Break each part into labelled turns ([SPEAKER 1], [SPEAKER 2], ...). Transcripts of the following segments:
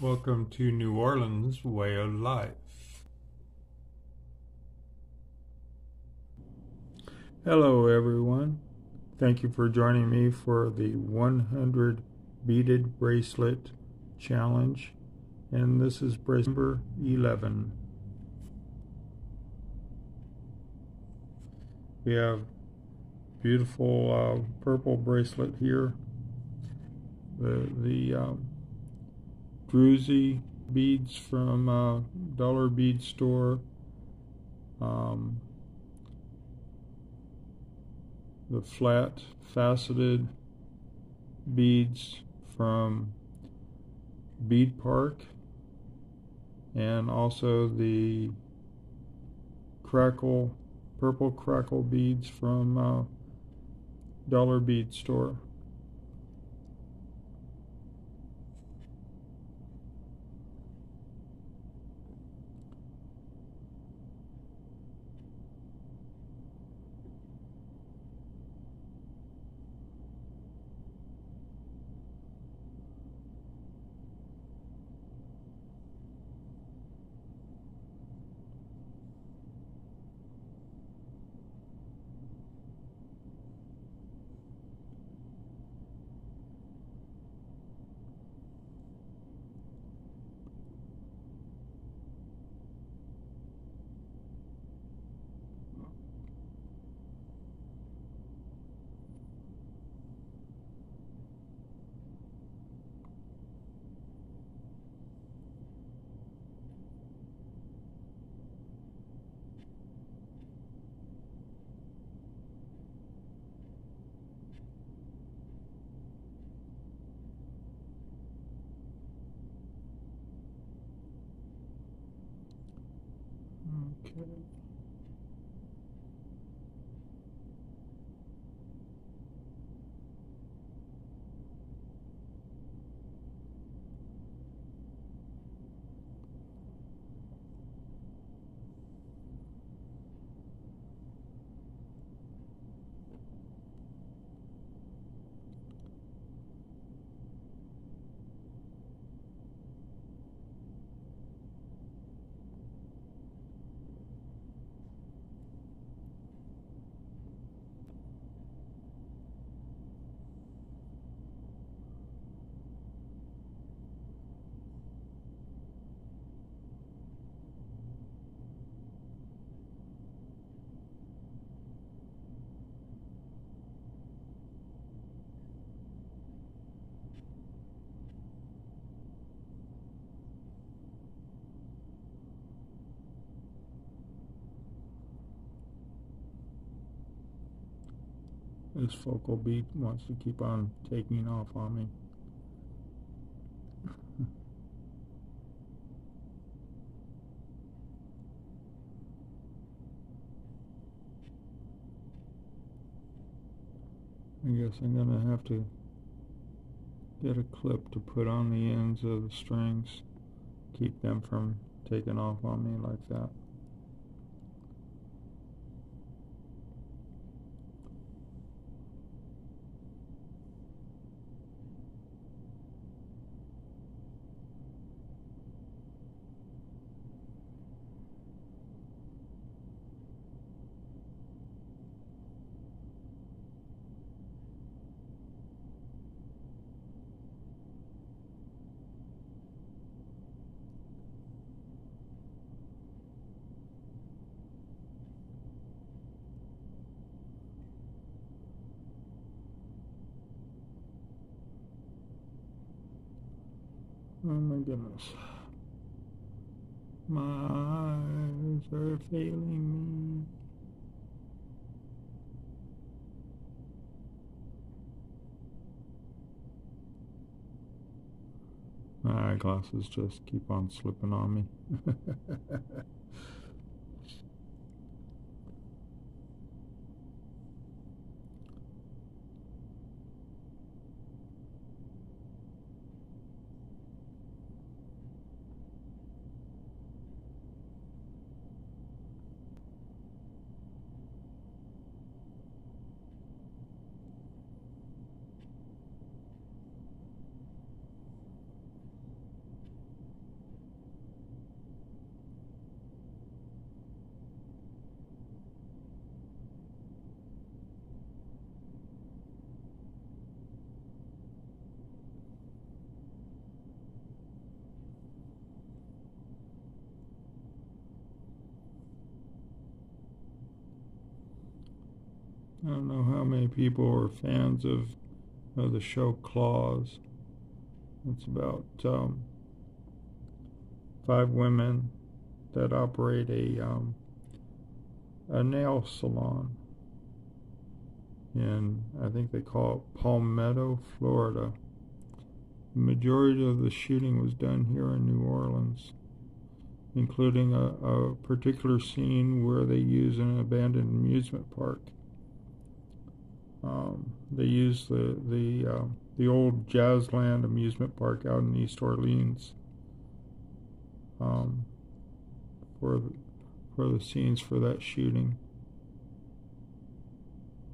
[SPEAKER 1] Welcome to New Orleans Way of Life. Hello, everyone. Thank you for joining me for the 100 beaded bracelet challenge, and this is bracelet number 11. We have beautiful purple bracelet here. The druzy beads from dollar bead store. The flat faceted beads from Bead Park, and also the purple crackle beads from dollar bead store. Okay. This focal bead wants to keep on taking off on me. I guess I'm gonna have to get a clip to put on the ends of the strings, keep them from taking off on me like that. Oh my goodness. My eyes are failing me. My eyeglasses just keep on slipping on me. I don't know how many people are fans of the show Claws. It's about 5 women that operate a nail salon in, I think they call it Palmetto, Florida. The majority of the shooting was done here in New Orleans, including a particular scene where they use an abandoned amusement park. They use the old Jazzland amusement park out in East Orleans for the scenes for that shooting.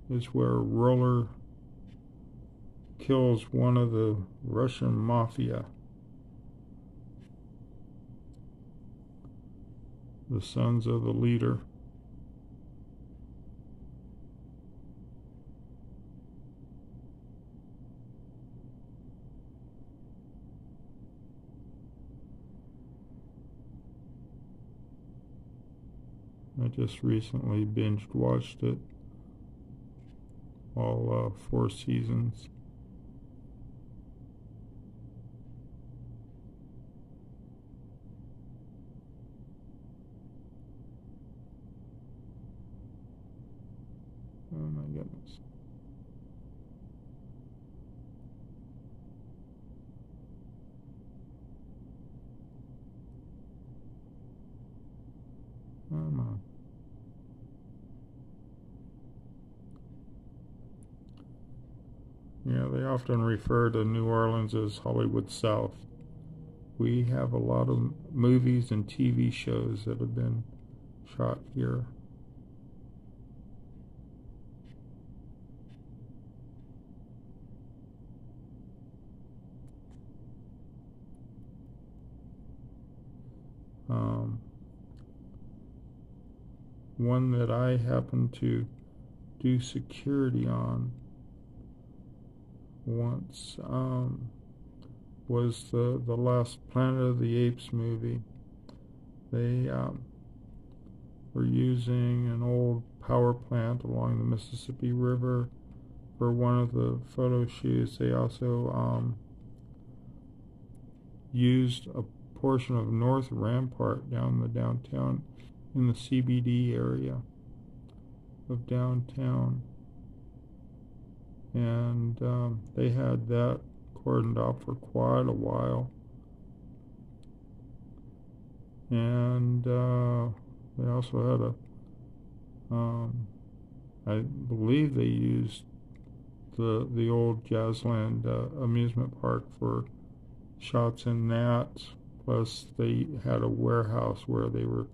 [SPEAKER 1] Is where Roller kills one of the Russian mafia, the sons of the leader. I just recently binged watched it, all 4 seasons. Oh my goodness. Come on. Yeah, they often refer to New Orleans as Hollywood South. We have a lot of movies and TV shows that have been shot here. One that I happened to do security on once was the last Planet of the Apes movie. They were using an old power plant along the Mississippi River for one of the photo shoots. They also used a portion of North Rampart down the downtown, in the CBD area of downtown, and they had that cordoned off for quite a while, and they also had I believe they used the old Jazzland amusement park for shots in that, plus they had a warehouse where they were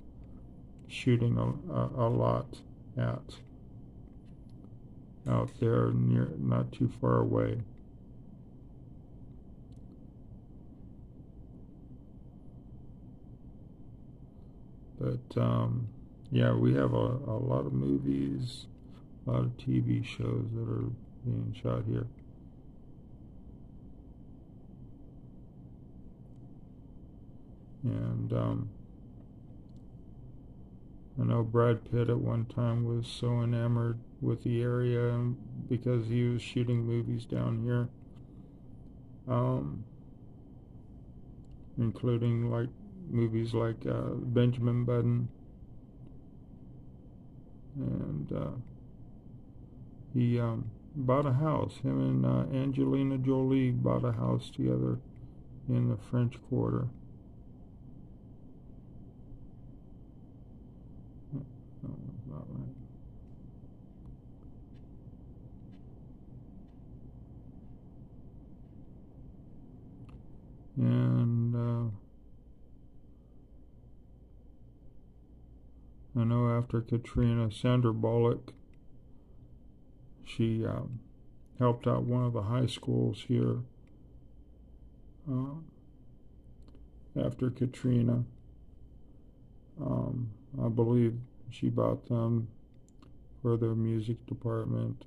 [SPEAKER 1] shooting a lot out there near, not too far away. But yeah, we have a lot of movies, a lot of TV shows that are being shot here. And I know Brad Pitt at one time was so enamored with the area because he was shooting movies down here, including like movies like Benjamin Button, and he bought a house. Him and Angelina Jolie bought a house together in the French Quarter. Not right. And I know after Katrina, Sandra Bullock, she helped out one of the high schools here after Katrina. I believe she bought them for their music department,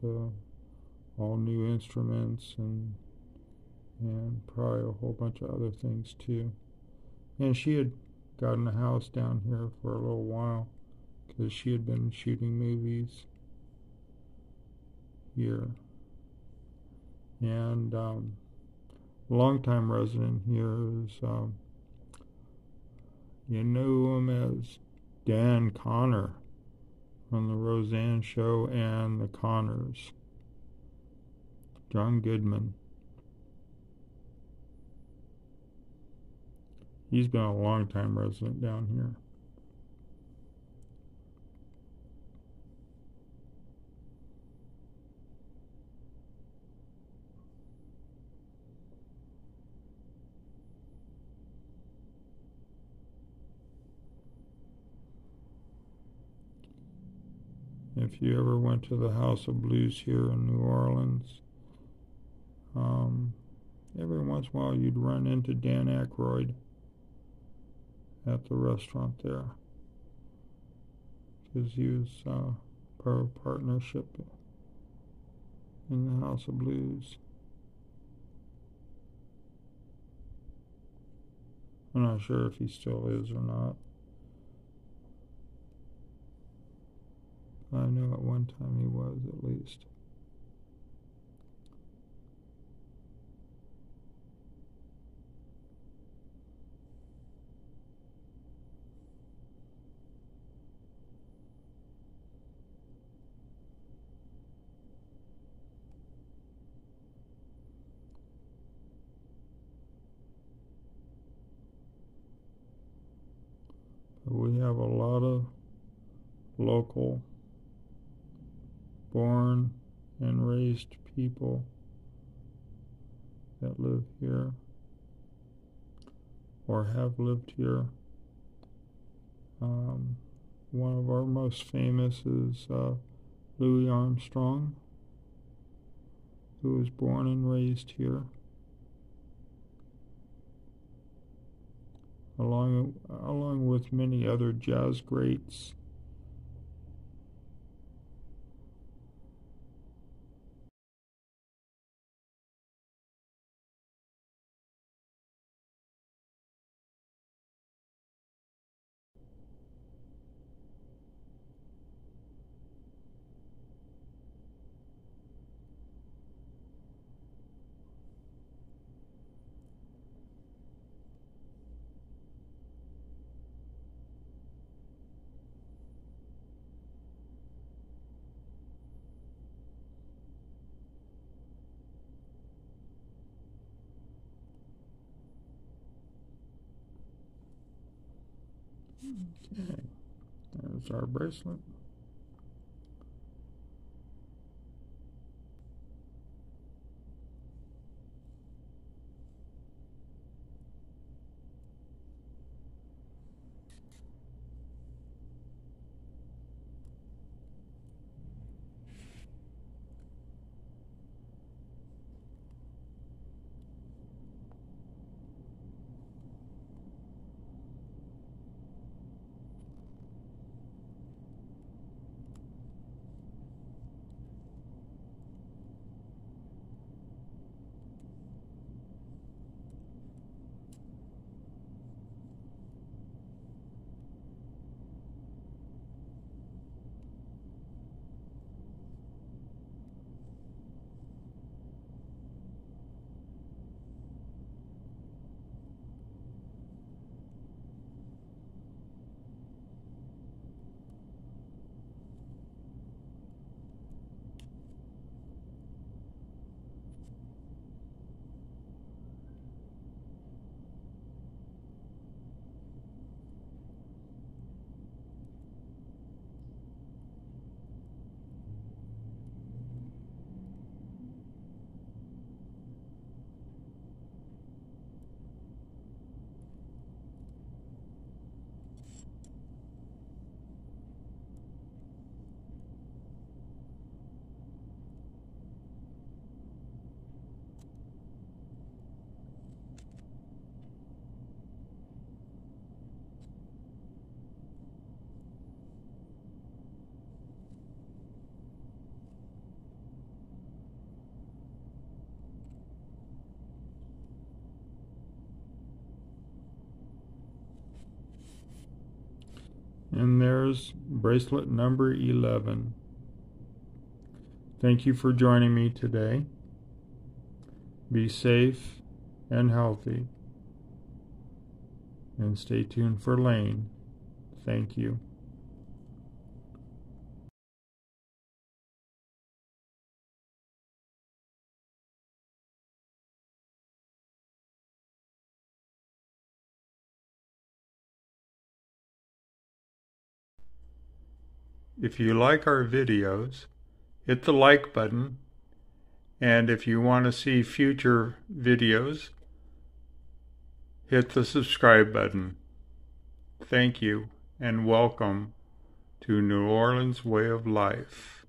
[SPEAKER 1] all new instruments and probably a whole bunch of other things too. And she had gotten a house down here for a little while because she had been shooting movies. here. And longtime resident here is, you know him as Dan Connor on the Roseanne Show and the Connors. John Goodman. He's been a long-time resident down here. If you ever went to the House of Blues here in New Orleans, every once in a while you'd run into Dan Aykroyd at the restaurant there, because he was part of a partnership in the House of Blues. I'm not sure if he still is or not. I know at one time he was, at least. But we have a lot of local, born and raised people that live here or have lived here. One of our most famous is Louis Armstrong, who was born and raised here, along with many other jazz greats. Okay, there's our bracelet. And there's bracelet number 11. Thank you for joining me today. Be safe and healthy. And stay tuned for Lane. Thank you. If you like our videos, hit the like button. And if you want to see future videos, hit the subscribe button. Thank you and welcome to New Orleans Way of Life.